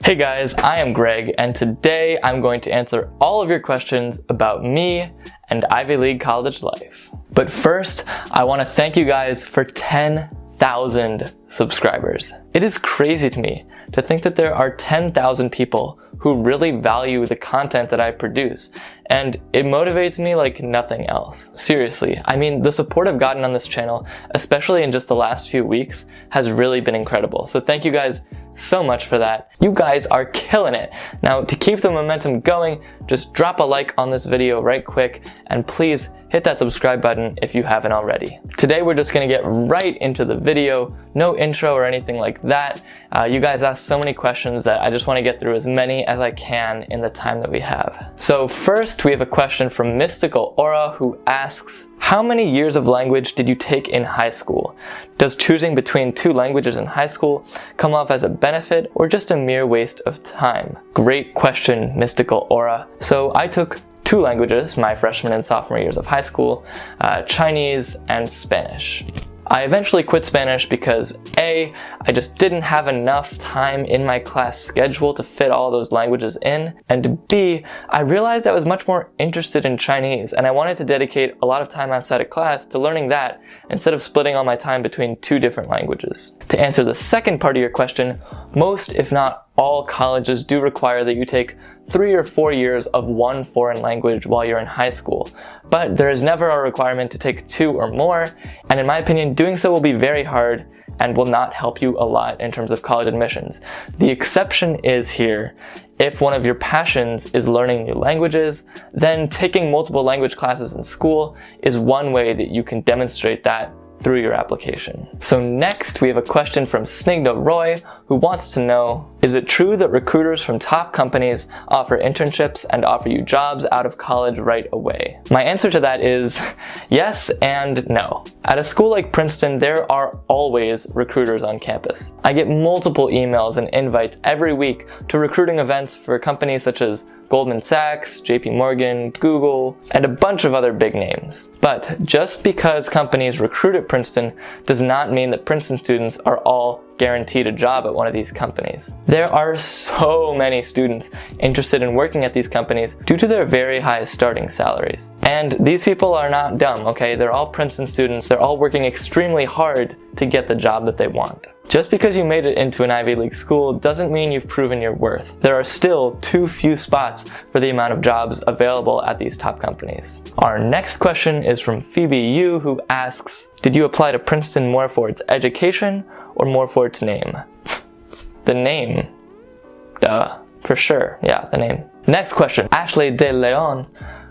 Hey guys, I am Greg, and today I'm going to answer all of your questions about me and Ivy League college life. But first, I want to thank you guys for 10,000 subscribers. It is crazy to me to think that there are 10,000 people who really value the content that I produce, and it motivates me like nothing else. Seriously, I mean, the support I've gotten on this channel, especially in just the last few weeks, has really been incredible. So thank you guys so much for that. You guys are killing it. Now, to keep the momentum going, just drop a like on this video right quick, and please hit that subscribe button if you haven't already. Today we're just gonna get right into the video, no intro or anything like that. You guys asked so many questions that I just want to get through as many as I can in the time that we have. So first we have a question from Mystical Aura, who asks, how many years of language did you take in high school? Does choosing between two languages in high school come off as a benefit or just a mere waste of time? Great question, Mystical Aura. So I took two languages my freshman and sophomore years of high school, Chinese and Spanish. I eventually quit Spanish because A, I just didn't have enough time in my class schedule to fit all those languages in, and B, I realized I was much more interested in Chinese and I wanted to dedicate a lot of time outside of class to learning that instead of splitting all my time between two different languages. To answer the second part of your question, most, if not all, colleges do require that you take 3 or 4 years of one foreign language while you're in high school, but there is never a requirement to take 2 or more, and in my opinion, doing so will be very hard and will not help you a lot in terms of college admissions. The exception is here. If one of your passions is learning new languages, then taking multiple language classes in school is one way that you can demonstrate that through your application. So next we have a question from Snigda Roy, who wants to know, is it true that recruiters from top companies offer internships and offer you jobs out of college right away? My answer to that is yes and no. At a school like Princeton, there are always recruiters on campus. I get multiple emails and invites every week to recruiting events for companies such as Goldman Sachs, JP Morgan, Google, and a bunch of other big names. But just because companies recruit at Princeton does not mean that Princeton students are all guaranteed a job at one of these companies. There are so many students interested in working at these companies due to their very high starting salaries. And these people are not dumb, okay? They're all Princeton students. They're all working extremely hard to get the job that they want. Just because you made it into an Ivy League school doesn't mean you've proven your worth. There are still too few spots for the amount of jobs available at these top companies. Our next question is from Phoebe Yu, who asks, did you apply to Princeton more for its education or more for its name? The name. Duh. For sure. Yeah, the name. Next question. Ashley De Leon,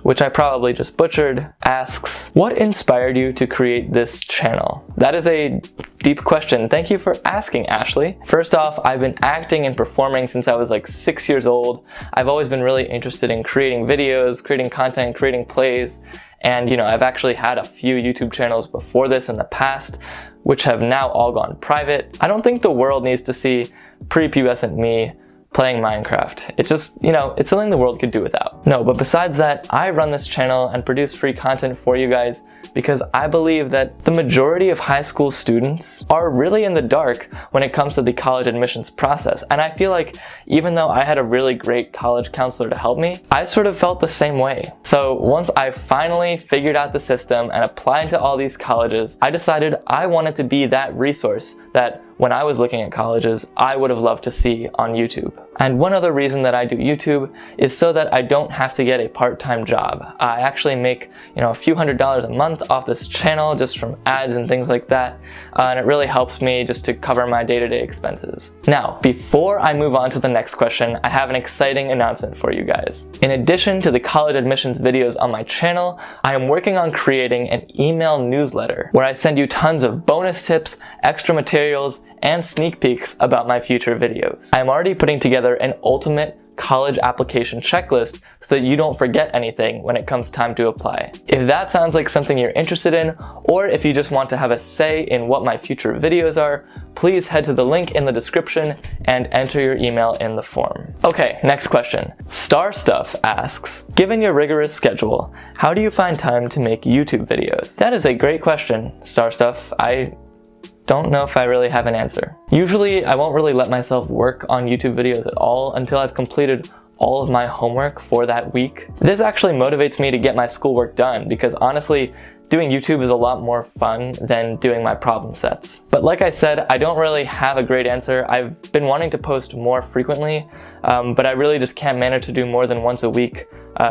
which I probably just butchered, asks, what inspired you to create this channel? That is a deep question. Thank you for asking, Ashley. First off, I've been acting and performing since I was like 6 years old. I've always been really interested in creating videos, creating content, creating plays, and I've actually had a few YouTube channels before this in the past, which have now all gone private. I don't think the world needs to see prepubescent me playing Minecraft. It's just, it's something the world could do without. No, but besides that, I run this channel and produce free content for you guys because I believe that the majority of high school students are really in the dark when it comes to the college admissions process. And I feel like even though I had a really great college counselor to help me, I sort of felt the same way. So once I finally figured out the system and applied to all these colleges, I decided I wanted to be that resource that when I was looking at colleges, I would have loved to see on YouTube. And one other reason that I do YouTube is so that I don't have to get a part-time job. I actually make, a few $100s a month off this channel just from ads and things like that. And it really helps me just to cover my day-to-day expenses. Now, before I move on to the next question, I have an exciting announcement for you guys. In addition to the college admissions videos on my channel, I am working on creating an email newsletter where I send you tons of bonus tips, extra materials, and sneak peeks about my future videos. I am already putting together an ultimate college application checklist so that you don't forget anything when it comes time to apply. If that sounds like something you're interested in, or if you just want to have a say in what my future videos are, please head to the link in the description and enter your email in the form. Okay, next question. Star Stuff asks, given your rigorous schedule, how do you find time to make YouTube videos? That is a great question, Star Stuff. don't know if I really have an answer. Usually, I won't really let myself work on YouTube videos at all until I've completed all of my homework for that week. This actually motivates me to get my schoolwork done because honestly, doing YouTube is a lot more fun than doing my problem sets. But like I said, I don't really have a great answer. I've been wanting to post more frequently, but I really just can't manage to do more than once a week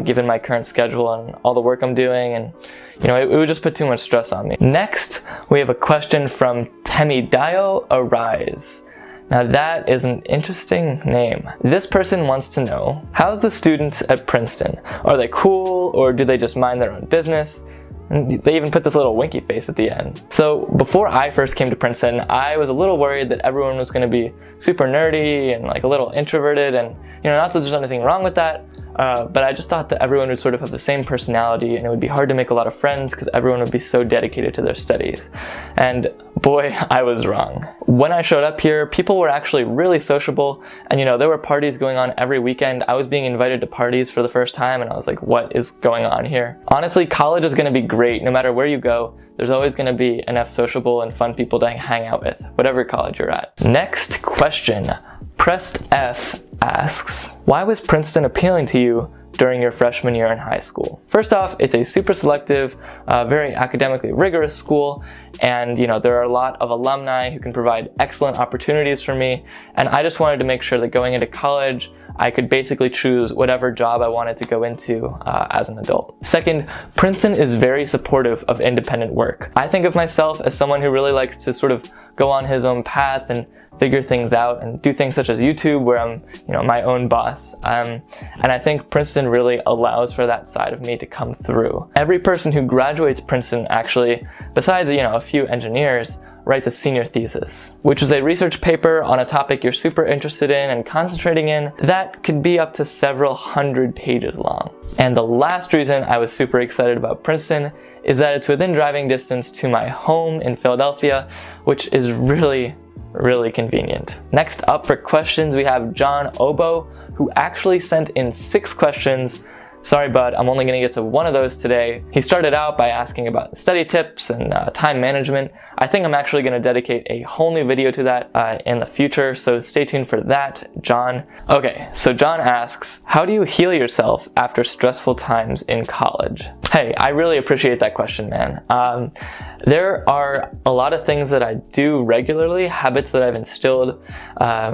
given my current schedule and all the work I'm doing, and it would just put too much stress on me. Next, we have a question from Temidayo Arise. Now that is an interesting name. This person wants to know, how's the students at Princeton? Are they cool, or do they just mind their own business? And they even put this little winky face at the end. So before I first came to Princeton, I was a little worried that everyone was going to be super nerdy and like a little introverted, and not that there's anything wrong with that, but I just thought that everyone would sort of have the same personality and it would be hard to make a lot of friends because everyone would be so dedicated to their studies. And boy, I was wrong. When I showed up here, people were actually really sociable, and there were parties going on every weekend. I was being invited to parties for the first time and I was like, what is going on here? Honestly, college is going to be great. No matter where you go, there's always going to be enough sociable and fun people to hang out with, whatever college you're at. Next question. Pressed F asks, why was Princeton appealing to you during your freshman year in high school? First off, it's a super selective, very academically rigorous school, and there are a lot of alumni who can provide excellent opportunities for me, and I just wanted to make sure that going into college, I could basically choose whatever job I wanted to go into as an adult. Second, Princeton is very supportive of independent work. I think of myself as someone who really likes to sort of go on his own path and figure things out and do things such as YouTube where I'm my own boss. And I think Princeton really allows for that side of me to come through. Every person who graduates Princeton actually, besides a few engineers, writes a senior thesis, which is a research paper on a topic you're super interested in and concentrating in that could be up to several hundred pages long. And the last reason I was super excited about Princeton is that it's within driving distance to my home in Philadelphia, which is really convenient. Next up for questions, we have John Obo, who actually sent in 6 questions. Sorry, bud, I'm only gonna get to one of those today. He started out by asking about study tips and time management. I think I'm actually gonna dedicate a whole new video to that in the future, so stay tuned for that, John. Okay, so John asks, how do you heal yourself after stressful times in college? Hey, I really appreciate that question, man. There are a lot of things that I do regularly, habits that I've instilled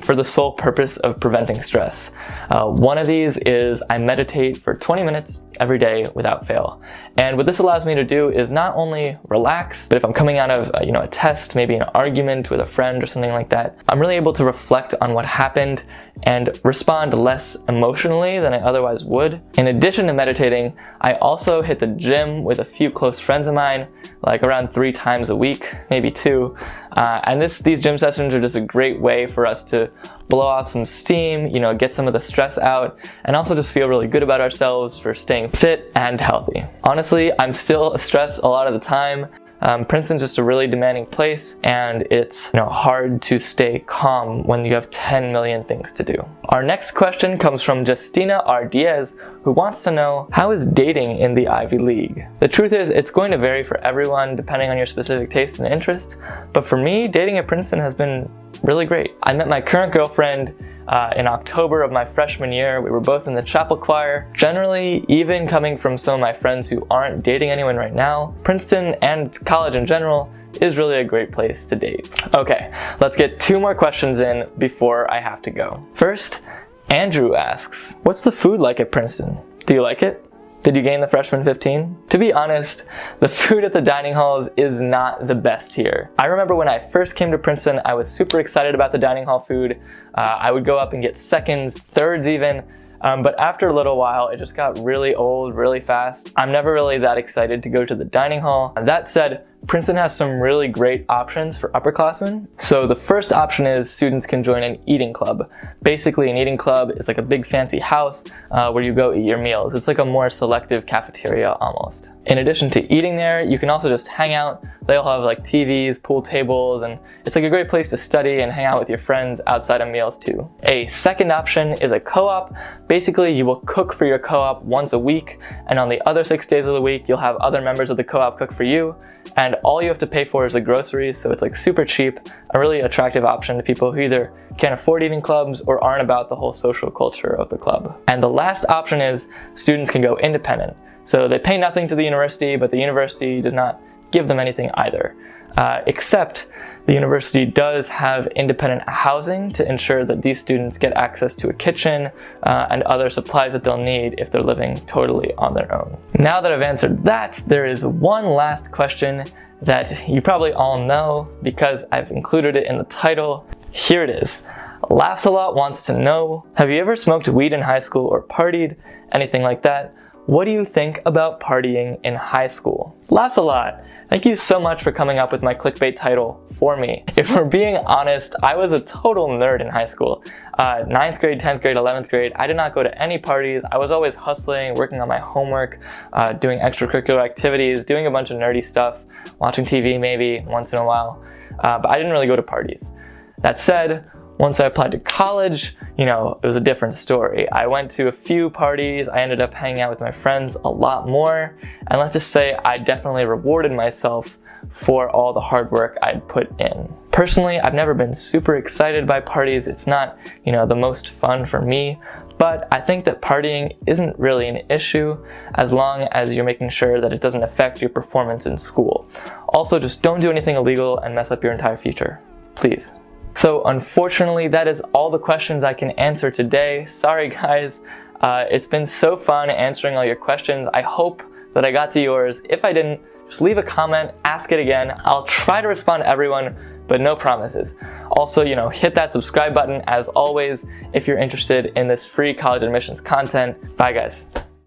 for the sole purpose of preventing stress. One of these is I meditate for 20 minutes every day without fail. And what this allows me to do is not only relax, but if I'm coming out of a test, maybe an argument with a friend or something like that, I'm really able to reflect on what happened and respond less emotionally than I otherwise would. In addition to meditating, I also hit the gym with a few close friends of mine, like around 3 times a week, maybe 2. And these gym sessions are just a great way for us to blow off some steam, get some of the stress out, and also just feel really good about ourselves for staying fit and healthy. Honestly, I'm still stressed a lot of the time. Princeton's just a really demanding place, and it's hard to stay calm when you have 10 million things to do. Our next question comes from Justina R. Diaz, who wants to know, how is dating in the Ivy League? The truth is, it's going to vary for everyone depending on your specific taste and interest, but for me, dating at Princeton has been really great. I met my current girlfriend in October of my freshman year. We were both in the chapel choir. Generally, even coming from some of my friends who aren't dating anyone right now, Princeton and college in general is really a great place to date. Okay, let's get 2 more questions in before I have to go. First, Andrew asks, what's the food like at Princeton? Do you like it? Did you gain the freshman 15? To be honest, the food at the dining halls is not the best here. I remember when I first came to Princeton, I was super excited about the dining hall food. I would go up and get seconds, thirds even, but after a little while, it just got really old really fast. I'm never really that excited to go to the dining hall. That said, Princeton has some really great options for upperclassmen. So the first option is students can join an eating club. Basically, an eating club is like a big fancy house where you go eat your meals. It's like a more selective cafeteria almost. In addition to eating there, you can also just hang out. They'll have like TVs, pool tables, and it's like a great place to study and hang out with your friends outside of meals too. A second option is a co-op. Basically, you will cook for your co-op once a week, and on the other 6 days of the week, you'll have other members of the co-op cook for you. And and all you have to pay for is the groceries, so it's like super cheap, a really attractive option to people who either can't afford eating clubs or aren't about the whole social culture of the club. And the last option is students can go independent. So they pay nothing to the university, but the university does not give them anything either, except the university does have independent housing to ensure that these students get access to a kitchen and other supplies that they'll need if they're living totally on their own. Now that I've answered that, there is one last question that you probably all know because I've included it in the title. Here it is. Laughs a Lot wants to know, have you ever smoked weed in high school or partied? Anything like that? What do you think about partying in high school? Laughs a Lot, thank you so much for coming up with my clickbait title for me. If we're being honest, I was a total nerd in high school. 9th grade, 10th grade, 11th grade, I did not go to any parties. I was always hustling, working on my homework, doing extracurricular activities, doing a bunch of nerdy stuff, watching TV maybe once in a while, but I didn't really go to parties. That said, once I applied to college, it was a different story. I went to a few parties, I ended up hanging out with my friends a lot more, and let's just say I definitely rewarded myself for all the hard work I'd put in. Personally, I've never been super excited by parties. It's not, the most fun for me, but I think that partying isn't really an issue as long as you're making sure that it doesn't affect your performance in school. Also, just don't do anything illegal and mess up your entire future, please. So unfortunately, that is all the questions I can answer today. Sorry guys, it's been so fun answering all your questions. I hope that I got to yours. If I didn't, just leave a comment, ask it again. I'll try to respond to everyone, but no promises. Also, hit that subscribe button as always if you're interested in this free college admissions content. Bye guys.